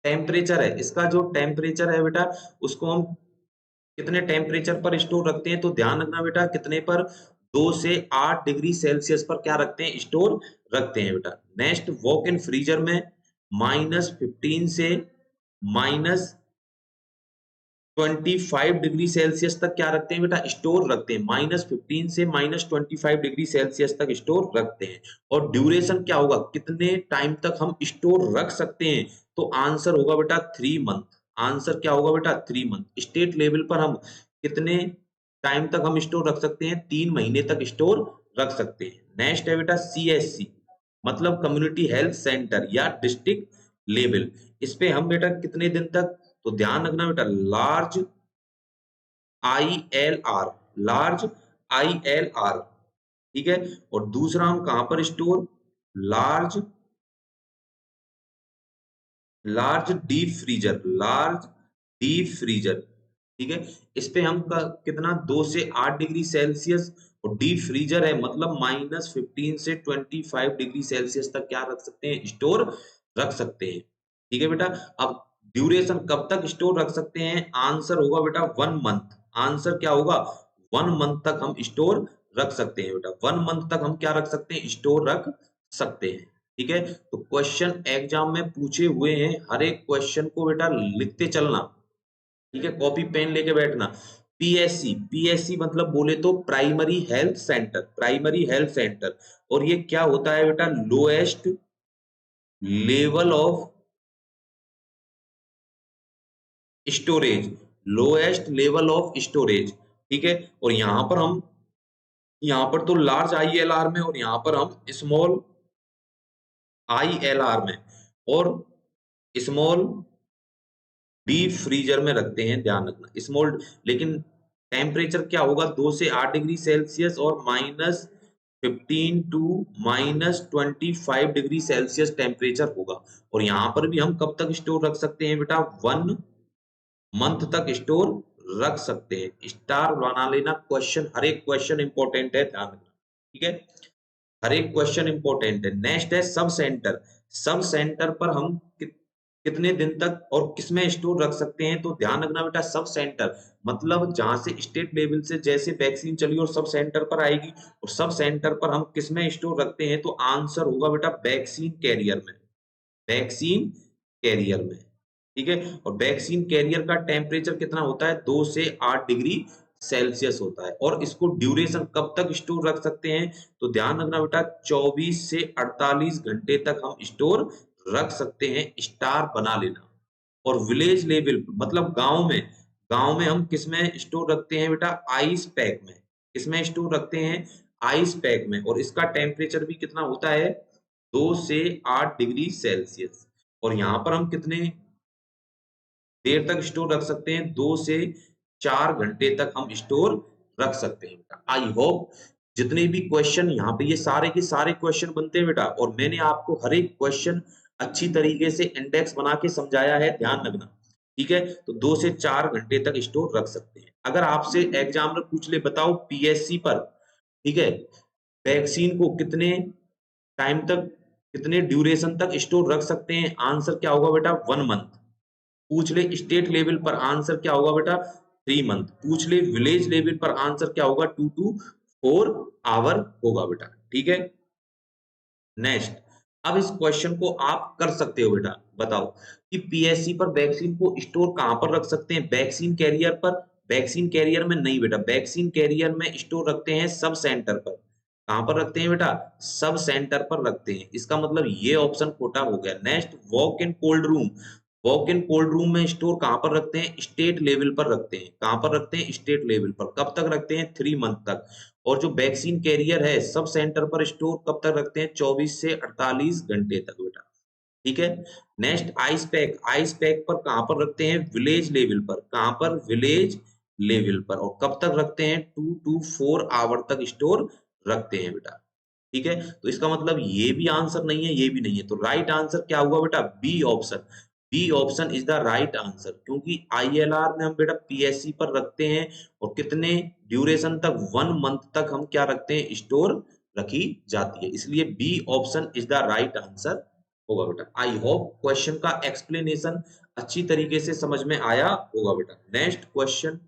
टेम्परेचर है, इसका जो टेम्परेचर है बेटा, उसको हम कितने टेम्परेचर पर स्टोर रखते हैं, तो ध्यान रखना बेटा कितने पर, 2 से 8 डिग्री सेल्सियस पर क्या रखते हैं, स्टोर रखते हैं बेटा। नेक्स्ट वॉक इन फ्रीजर में -15 से -25 डिग्री सेल्सियस तक क्या रखते हैं बेटा, स्टोर रखते हैं। -15 से -25 डिग्री सेल्सियस तक स्टोर रखते हैं। और ड्यूरेशन क्या होगा, कितने टाइम तक हम स्टोर रख सकते हैं, तो आंसर होगा बेटा 3 मंथ। आंसर क्या होगा बेटा, 3 मंथ। स्टेट लेवल पर हम कितने टाइम तक हम स्टोर रख सकते हैं, 3 महीने तक स्टोर रख सकते हैं। नेक्स्ट है बेटा CSC, मतलब कम्युनिटी हेल्थ सेंटर या डिस्ट्रिक्ट लेवल। इस पे हम बेटा कितने दिन तक, तो ध्यान रखना बेटा लार्ज ILR, लार्ज ILR, ठीक है। और दूसरा हम कहां पर store, large large deep freezer, large deep freezer, ठीक है। इस पे हम कितना 2 से 8 डिग्री सेल्सियस, और डीप फ्रीजर है मतलब -15 से 25 डिग्री सेल्सियस तक क्या रख सकते हैं, स्टोर रख सकते हैं। ठीक है बेटा। अब ड्यूरेशन कब तक स्टोर रख सकते हैं, आंसर होगा बेटा 1 मंथ। आंसर क्या होगा, 1 मंथ तक हम स्टोर रख सकते हैं बेटा। 1 मंथ तक हम क्या रख सकते हैं, स्टोर रख सकते हैं। ठीक है, तो क्वेश्चन एग्जाम में पूछे हुए हैं, हर एक क्वेश्चन को बेटा लिखते चलना। ठीक है, कॉपी पेन लेके बैठना। पीएससी मतलब बोले तो primary health centre, primary health centre. और ये क्या होता है बेटा, lowest level of storage, lowest level of storage. ठीक है, और यहां पर तो लार्ज ILR में, और यहां पर हम स्मॉल ILR में और स्मॉल डीप फ्रीजर में रखते हैं, ध्यान रखना स्मॉल। लेकिन टेम्परेचर क्या होगा, 2 से 8 डिग्री सेल्सियस और -15 टू -25 डिग्री सेल्सियस टेम्परेचर होगा। और यहाँ पर भी हम कब तक स्टोर रख सकते हैं बेटा, 1 मंथ तक स्टोर रख सकते हैं। स्टार बना लेना, क्वेश्चन हर एक क्वेश्चन इंपॉर्टेंट है, ध्यान रखना। ठीक है, हर एक क्वेश्चन इंपॉर्टेंट है। नेक्स्ट है सब सेंटर। सब सेंटर पर हम कितने दिन तक और किसमें स्टोर रख सकते हैं, तो ध्यान रखना बेटा सब सेंटर मतलब जहां से स्टेट लेवल से जैसे वैक्सीन चली और सब सेंटर पर आएगी, और सब सेंटर पर हम किसमें स्टोर रखते हैं, तो आंसर होगा बेटा वैक्सीन कैरियर में, वैक्सीन कैरियर में। ठीक है, और वैक्सीन कैरियर का टेम्परेचर कितना होता है, 2 से 8 डिग्री सेल्सियस होता है। और इसको ड्यूरेशन कब तक स्टोर रख सकते हैं, तो ध्यान रखना बेटा 24 से 48 घंटे तक हम स्टोर रख सकते हैं। स्टार बना लेना। और विलेज लेवल मतलब गांव में हम किसमें स्टोर रखते हैं बेटा, आइस पैक में। किसमें स्टोर रखते हैं, आइस पैक में। और इसका टेम्परेचर भी कितना होता है, 2 से 8 डिग्री सेल्सियस। और यहाँ पर हम कितने देर तक स्टोर रख सकते हैं, 2 से 4 घंटे तक हम स्टोर रख सकते हैं बेटा। आई होप जितने भी क्वेश्चन यहाँ पे ये सारे के सारे क्वेश्चन बनते हैं बेटा, और मैंने आपको हर एक क्वेश्चन अच्छी तरीके से इंडेक्स बना के समझाया है, ध्यान रखना। ठीक है, तो 2 से 4 घंटे तक स्टोर रख सकते हैं। अगर आपसे एग्जामिनर पूछ ले बताओ PSC पर, ठीक है, वैक्सीन को कितने टाइम तक, कितने ड्यूरेशन तक स्टोर रख सकते हैं, आंसर क्या होगा बेटा 1 मंथ। पूछ ले स्टेट लेवल पर, आंसर क्या होगा बेटा 3 मंथ। पूछ ले विलेज लेवल पर, आंसर क्या होगा 2 to 4 आवर होगा बेटा। ठीक है, नेक्स्ट, अब इस क्वेश्चन को आप कर सकते हो बेटा। बताओ कि पीएससी पर वैक्सीन को स्टोर कहां पर रख सकते हैं? वैक्सीन कैरियर पर? वैक्सीन कैरियर में नहीं बेटा, वैक्सीन कैरियर में स्टोर रखते हैं सब सेंटर पर। कहां पर रखते हैं बेटा? सब सेंटर पर रखते हैं। इसका मतलब ये ऑप्शन खोटा हो गया। Next, walk in cold room. Walk in cold room में स्टोर कहां पर रखते हैं? स्टेट लेवल पर रखते हैं। कहां पर रखते हैं? स्टेट लेवल पर। कब तक रखते हैं? 3 मंथ तक। और जो वैक्सीन कैरियर है सब सेंटर पर स्टोर कब तक रखते हैं? 24 से 48 घंटे तक बेटा। ठीक है, next, ice pack. Ice pack पर कहां पर रखते हैं? विलेज लेवल पर। कहां पर? विलेज लेवल पर। और कब तक रखते हैं? 2 to 4 आवर तक स्टोर रखते हैं बेटा। ठीक है, तो इसका मतलब ये भी आंसर नहीं है, ये भी नहीं है। तो राइट आंसर क्या हुआ बेटा? B option. B option is the right answer, क्योंकि आईएलआर में हम बेटा पीएससी पर रखते हैं और कितने ड्यूरेशन तक? 1 मंथ तक हम क्या रखते हैं? स्टोर रखी जाती है। इसलिए B option is the right answer होगा बेटा। आई होप क्वेश्चन का एक्सप्लेनेशन अच्छी तरीके से समझ में आया होगा बेटा। नेक्स्ट क्वेश्चन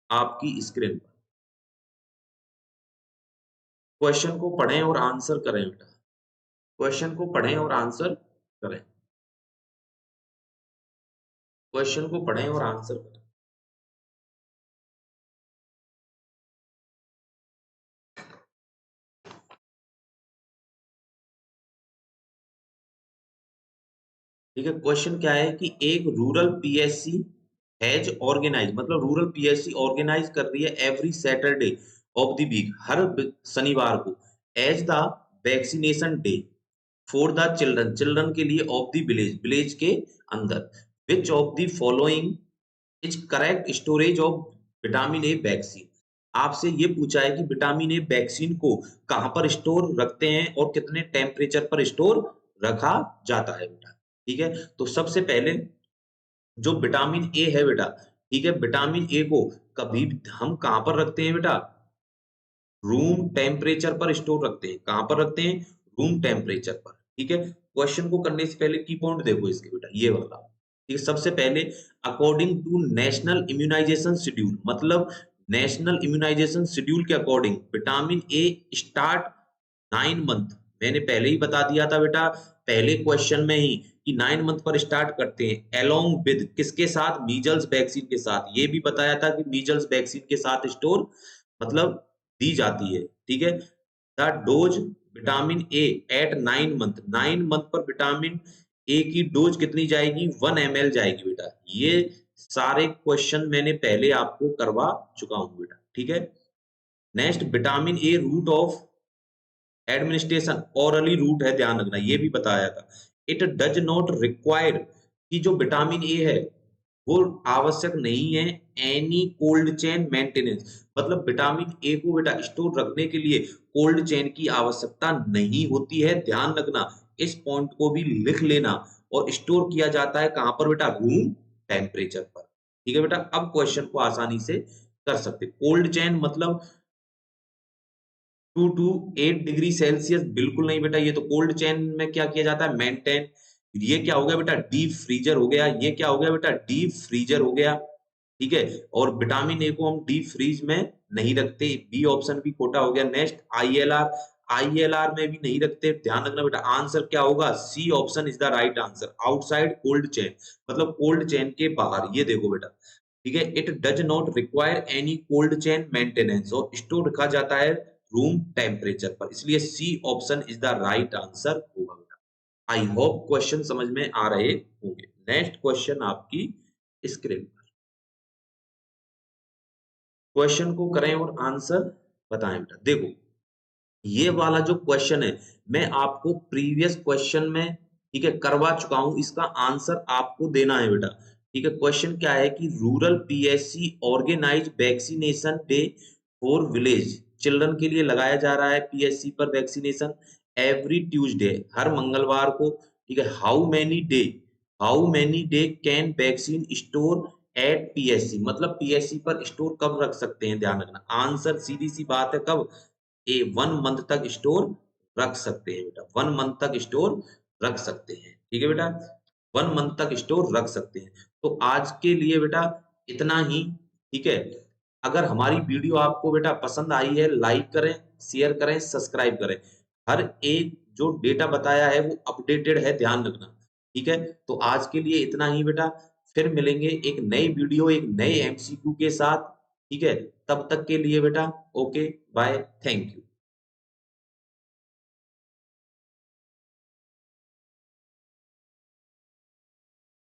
आपकी स्क्रीन पर। क्वेश्चन को पढ़ें और आंसर करें बेटा। क्वेश्चन को पढ़ें और आंसर करें। क्वेश्चन को पढ़ें और आंसर करें। ठीक है, क्वेश्चन क्या है कि एक रूरल पीएससी हैज ऑर्गेनाइज, मतलब रूरल पीएससी ऑर्गेनाइज कर रही है every Saturday of the week, हर शनिवार को, as the vaccination day for the children, children के लिए ऑफ द विलेज, विलेज के अंदर। Which of the following is correct storage of vitamin A vaccine. आपसे ये पूछा है कि विटामिन ए वैक्सीन को कहां पर स्टोर रखते हैं और कितने टेम्परेचर पर स्टोर रखा जाता है बेटा। ठीक है, तो सबसे पहले जो विटामिन ए है बेटा, ठीक है, विटामिन ए को कभी हम कहां पर रखते हैं बेटा? रूम टेम्परेचर पर स्टोर रखते हैं। कहां पर रखते हैं? रूम टेम्परेचर पर। ठीक है, क्वेश्चन को करने से पहले की पॉइंट देखो इसके बेटा, ये वाला। ठीक है, सबसे पहले according to national immunisation schedule, मतलब नेशनल इम्यूनाइजेशन शेड्यूल के according vitamin A start 9 month. मैंने पहले ही बता दिया था बेटा पहले क्वेश्चन में ही कि 9 मंथ पर स्टार्ट करते हैं, अलोंग विद किसके साथ? मीजल्स वैक्सीन के साथ। ये भी बताया था कि मीजल्स वैक्सीन के साथ स्टोर मतलब दी जाती है। ठीक है, the dose vitamin A at 9 month, 9 month पर विटामिन ए की डोज कितनी जाएगी? 1 ml जाएगी बेटा। ये सारे क्वेश्चन मैंने पहले आपको करवा चुका हूं बेटा। ठीक है, next, vitamin A route of administration, orally route है, ध्यान रखना, ये भी बताया था। इट डज नॉट रिक्वायर, कि जो विटामिन ए है वो आवश्यक नहीं है एनी कोल्ड चेन मेंटेनेंस, मतलब विटामिन ए को बेटा स्टोर रखने के लिए कोल्ड चेन की आवश्यकता नहीं होती है। ध्यान रखना, इस पॉइंट को भी लिख लेना। और स्टोर किया जाता है कहां पर बेटा? रूम टेम्परेचर पर। ठीक है बेटा, अब क्वेश्चन को आसानी से कर सकते। कोल्ड चेन मतलब 2 to 8 डिग्री सेल्सियस? बिल्कुल नहीं बेटा, ये तो कोल्ड चेन में क्या किया जाता है? मेंटेन। ये क्या हो गया बेटा? डीप फ्रीजर हो गया। ये क्या हो गया बेटा? डीप फ्रीजर हो गया। ठीक है, और विटामिन ए को हम डीप फ्रीज में नहीं रखते। बी ऑप्शन भी खोटा हो गया। नेक्स्ट, आईएलआर, आईएलआर में भी नहीं रखते। ध्यान रखना बेटा, आंसर क्या होगा? C option is the right answer, outside cold chain, मतलब कोल्ड चेन के बाहर। ये देखो बेटा, ठीक है, it does not require any cold chain maintenance, और स्टोर रखा जाता है रूम टेम्परेचर पर। इसलिए C option is the right answer होगा बेटा। आई होप क्वेश्चन समझ में आ रहे होंगे। नेक्स्ट क्वेश्चन आपकी स्क्रीन पर। क्वेश्चन को करें और आंसर बताएं बेटा। देखो, ये वाला जो क्वेश्चन है मैं आपको प्रीवियस क्वेश्चन में, ठीक है, करवा चुका हूं। इसका आंसर आपको देना है बेटा। ठीक है, क्वेश्चन क्या है कि rural PSC organize vaccination day for village, children के लिए लगाया जा रहा है पीएससी पर वैक्सीनेशन एवरी ट्यूसडे, हर मंगलवार को। ठीक है, how many day can vaccine store at PSC, मतलब पीएससी पर स्टोर कब रख सकते हैं? ध्यान रखना, आंसर सीधी सी बात है, कब? 1 मंथ तक स्टोर रख सकते हैं बेटा। 1 मंथ तक स्टोर रख सकते हैं। ठीक है बेटा, 1 मंथ तक स्टोर रख सकते हैं। तो आज के लिए बेटा इतना ही। ठीक है, अगर हमारी वीडियो आपको बेटा पसंद आई है, लाइक करें, शेयर करें, सब्सक्राइब करें। हर एक जो डेटा बताया है वो अपडेटेड है, ध्यान रखना। ठीक है? तो आज के लिए इतना ही बेटा, फिर मिलेंगे एक नई वीडियो, एक नए एमसीक्यू के साथ। ठीक है? तब तक के लिए बेटा ओके, बाय, थैंक यू।